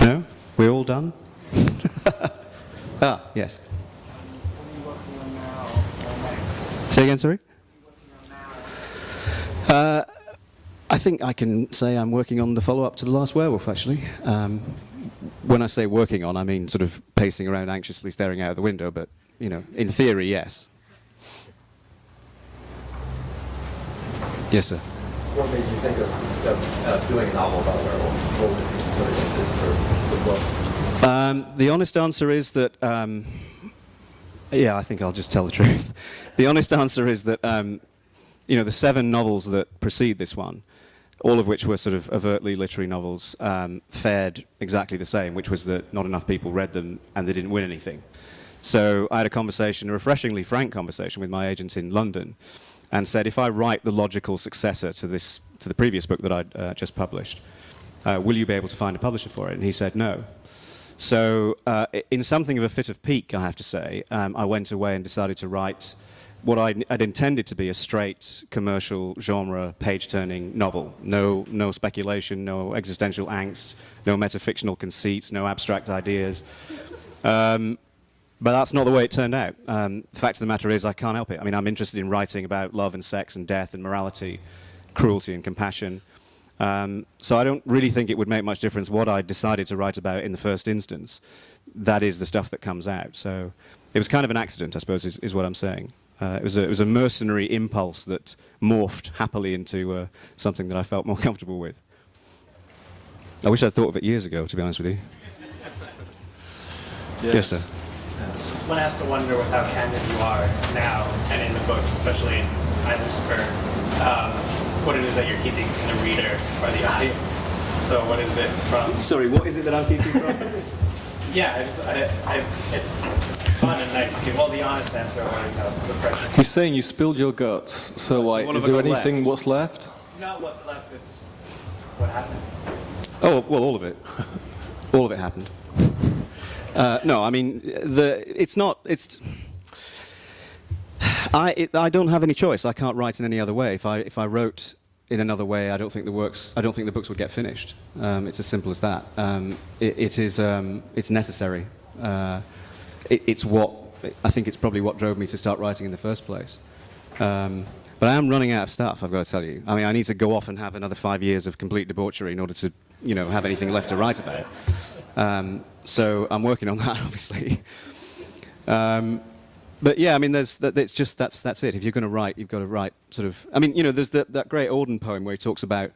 No? We're all done? Ah, yes. What are you working on now or next? Say again, sorry? What are you working on now? I think I can say I'm working on the follow-up to The Last Werewolf, actually. When I say working on, I mean sort of pacing around anxiously staring out of the window, but, you know, in theory, yes. Yes, sir. What made you think of doing a novel about werewolves? What would you consider this for the book? The honest answer is that, yeah, I think I'll just tell the truth. The honest answer is that, you know, the 7 novels that precede this one, all of which were sort of overtly literary novels, fared exactly the same, which was that not enough people read them and they didn't win anything. So I had a conversation, a refreshingly frank conversation with my agent in London, and said, if I write the logical successor to the previous book that I'd just published, will you be able to find a publisher for it? And he said no. So in something of a fit of pique, I have to say, I went away and decided to write what I'd intended to be a straight commercial genre page-turning novel. No speculation, no existential angst, no metafictional conceits, no abstract ideas. But that's not the way it turned out. The fact of the matter is I can't help it. I mean, I'm interested in writing about love and sex and death and morality, cruelty and compassion. So I don't really think it would make much difference what I decided to write about in the first instance. That is the stuff that comes out. So it was kind of an accident, I suppose, is what I'm saying. It was a mercenary impulse that morphed happily into something that I felt more comfortable with. I wish I'd thought of it years ago, to be honest with you. Yes, sir. Yes. One has to wonder with how candid you are now and in the books, especially in I, Lucifer, what it is that you're keeping from the reader or the audience. So what is it from? Sorry, what is it that I'm keeping from? Yeah, it's fun and nice to see. Well, the honest answer or the pressure. He's saying you spilled your guts, so like, what is have I there got anything what's left? Not what's left, it's what happened. Oh, well, all of it. All of it happened. No, I mean, I don't have any choice. I can't write in any other way. If I wrote in another way, I don't think the books would get finished. It's as simple as that. It's necessary. It's what, I think it's probably what drove me to start writing in the first place. But I am running out of stuff, I've got to tell you. I mean, I need to go off and have another 5 years of complete debauchery in order to, you know, have anything left to write about. So I'm working on that, obviously. But yeah, I mean, that's it. If you're going to write, you've got to write sort of. I mean, you know, there's that great Auden poem where he talks about,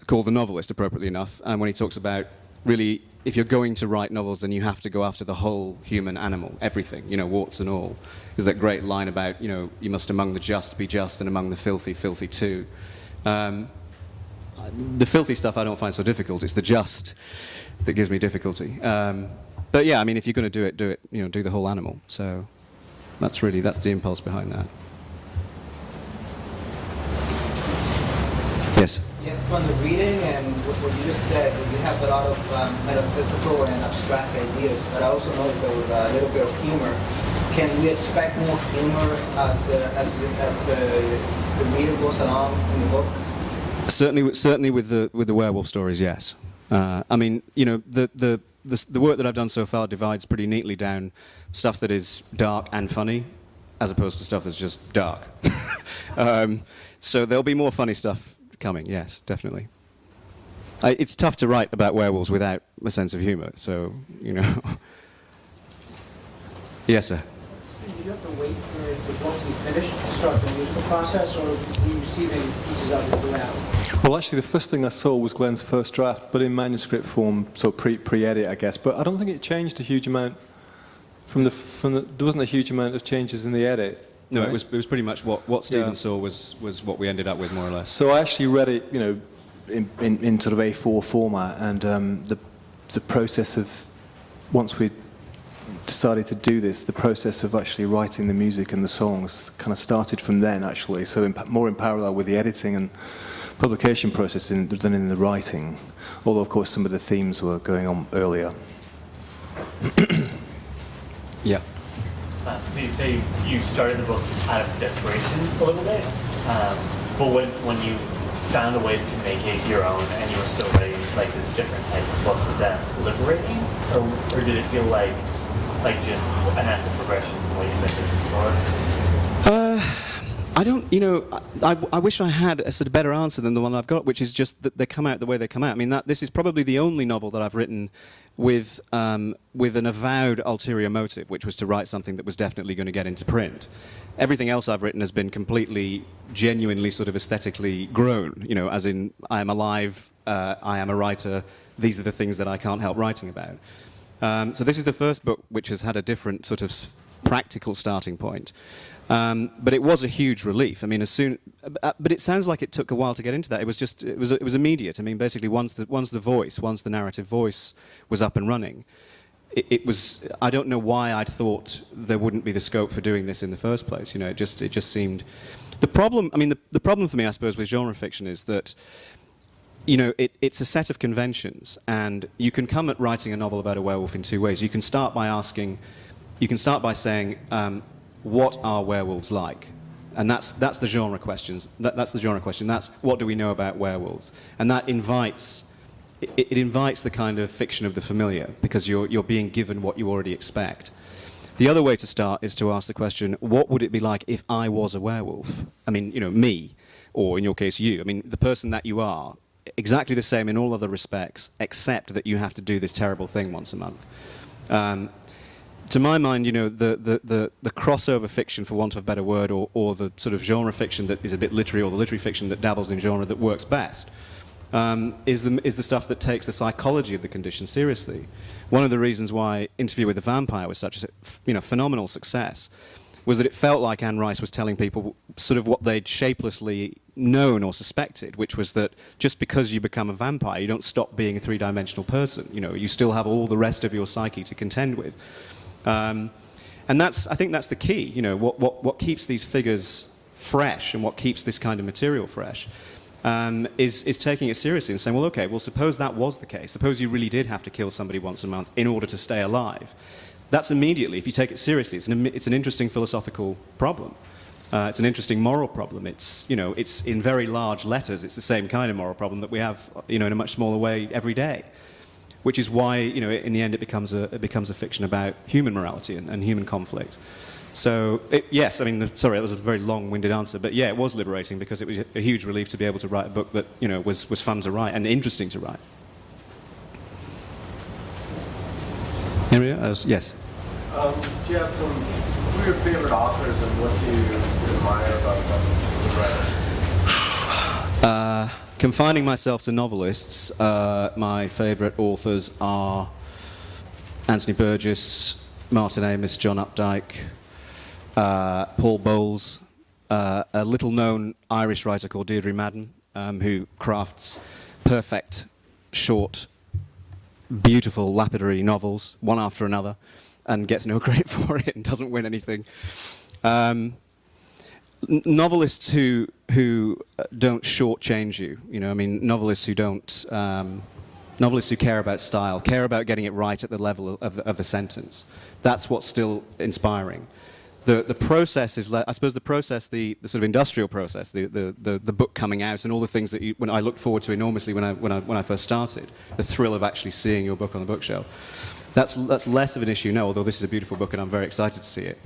called The Novelist, appropriately enough, and when he talks about really, if you're going to write novels, then you have to go after the whole human animal, everything, you know, warts and all. There's that great line about, you know, you must among the just be just, and among the filthy, filthy too. The filthy stuff I don't find so difficult. It's the just that gives me difficulty. But yeah, I mean, if you're going to do it, you know, do the whole animal. So that's the impulse behind that. Yes? Yeah, from the reading and what you just said, you have a lot of metaphysical and abstract ideas, but I also noticed there was a little bit of humor. Can we expect more humor as the reader goes along in the book? Certainly with the werewolf stories, yes. I mean, you know, the work that I've done so far divides pretty neatly down stuff that is dark and funny, as opposed to stuff that's just dark. So there'll be more funny stuff coming, yes, definitely. It's tough to write about werewolves without a sense of humor, so, you know. Yes, sir. So you have to wait for the book to be finished to start the musical process, or are you receiving pieces of it throughout? Well, actually, the first thing I saw was Glen's first draft, but in manuscript form, so pre-edit, I guess. But I don't think it changed a huge amount from the. There wasn't a huge amount of changes in the edit. No, right? it was pretty much what Stephen saw was what we ended up with, more or less. So I actually read it, you know, in sort of A4 format, and the process of, once we decided to do this, the process of actually writing the music and the songs kind of started from then, actually. So more in parallel with the editing and publication process than in the writing. Although, of course, some of the themes were going on earlier. Yeah. So you say you started the book out of desperation a little bit, but when you found a way to make it your own, and you were still writing like this different type of book. Was that liberating, or did it feel like just a natural progression from what you've been doing before? I don't, I wish I had a sort of better answer than the one I've got, which is just that they come out the way they come out. I mean, this is probably the only novel that I've written with an avowed ulterior motive, which was to write something that was definitely going to get into print. Everything else I've written has been completely, genuinely sort of aesthetically grown, as in, I am alive, I am a writer, these are the things that I can't help writing about. So this is the first book which has had a different sort of practical starting point. But it was a huge relief. I mean, but it sounds like it took a while to get into that. It was immediate. I mean, basically, once the narrative voice was up and running, it was. I don't know why I'd thought there wouldn't be the scope for doing this in the first place. It just seemed. The problem. I mean, the problem for me, I suppose, with genre fiction is that. It's a set of conventions, and you can come at writing a novel about a werewolf in two ways. You can start by saying. What are werewolves like? And that's the genre questions. That's the genre question. That's what do we know about werewolves? And that invites the kind of fiction of the familiar, because you're being given what you already expect. The other way to start is to ask the question, what would it be like if I was a werewolf? I mean, me, or in your case, you. I mean, the person that you are, exactly the same in all other respects, except that you have to do this terrible thing once a month. To my mind, the crossover fiction, for want of a better word, or the sort of genre fiction that is a bit literary, or the literary fiction that dabbles in genre that works best, is the stuff that takes the psychology of the condition seriously. One of the reasons why Interview with the Vampire was such a phenomenal success was that it felt like Anne Rice was telling people sort of what they'd shapelessly known or suspected, which was that just because you become a vampire, you don't stop being a three-dimensional person. You still have all the rest of your psyche to contend with. And I think that's the key. What keeps these figures fresh and what keeps this kind of material fresh is taking it seriously and saying, well, okay, suppose that was the case. Suppose you really did have to kill somebody once a month in order to stay alive. That's immediately, if you take it seriously, it's an interesting philosophical problem. It's an interesting moral problem. It's in very large letters. It's the same kind of moral problem that we have, in a much smaller way every day. Which is why, in the end, it becomes a fiction about human morality and human conflict. So, yes, I mean, sorry, that was a very long-winded answer, but yeah, it was liberating because it was a huge relief to be able to write a book that, was fun to write and interesting to write. Henry, yes. Do you have who are your favorite authors and what do you admire about them as a writer? Confining myself to novelists, my favourite authors are Anthony Burgess, Martin Amis, John Updike, Paul Bowles, a little-known Irish writer called Deirdre Madden, who crafts perfect, short, beautiful, lapidary novels, one after another, and gets no credit for it and doesn't win anything. Novelists who don't shortchange you, novelists who care about style, care about getting it right at the level of the sentence. That's what's still inspiring. The process is, I suppose, the sort of industrial process, the book coming out, and all the things that when I looked forward to enormously when I first started, the thrill of actually seeing your book on the bookshelf. That's less of an issue now, although this is a beautiful book and I'm very excited to see it.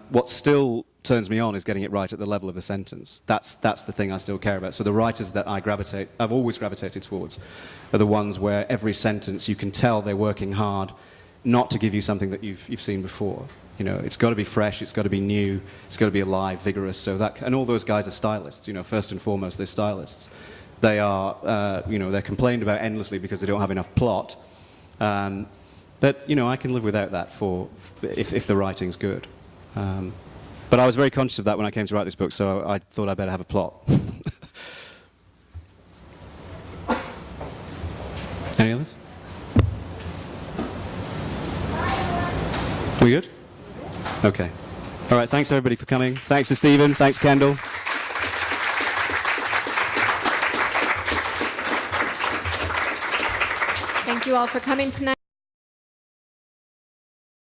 What still turns me on is getting it right at the level of the sentence. That's the thing I still care about. So the writers that I've always gravitated towards, are the ones where every sentence you can tell they're working hard, not to give you something that you've seen before. It's got to be fresh, it's got to be new, it's got to be alive, vigorous. And all those guys are stylists. First and foremost, they're stylists. They are, they're complained about endlessly because they don't have enough plot. But I can live without that if the writing's good. But I was very conscious of that when I came to write this book, so I thought I'd better have a plot. Any others? We good? Okay. All right, thanks everybody for coming. Thanks to Stephen, thanks Kendall. Thank you all for coming tonight.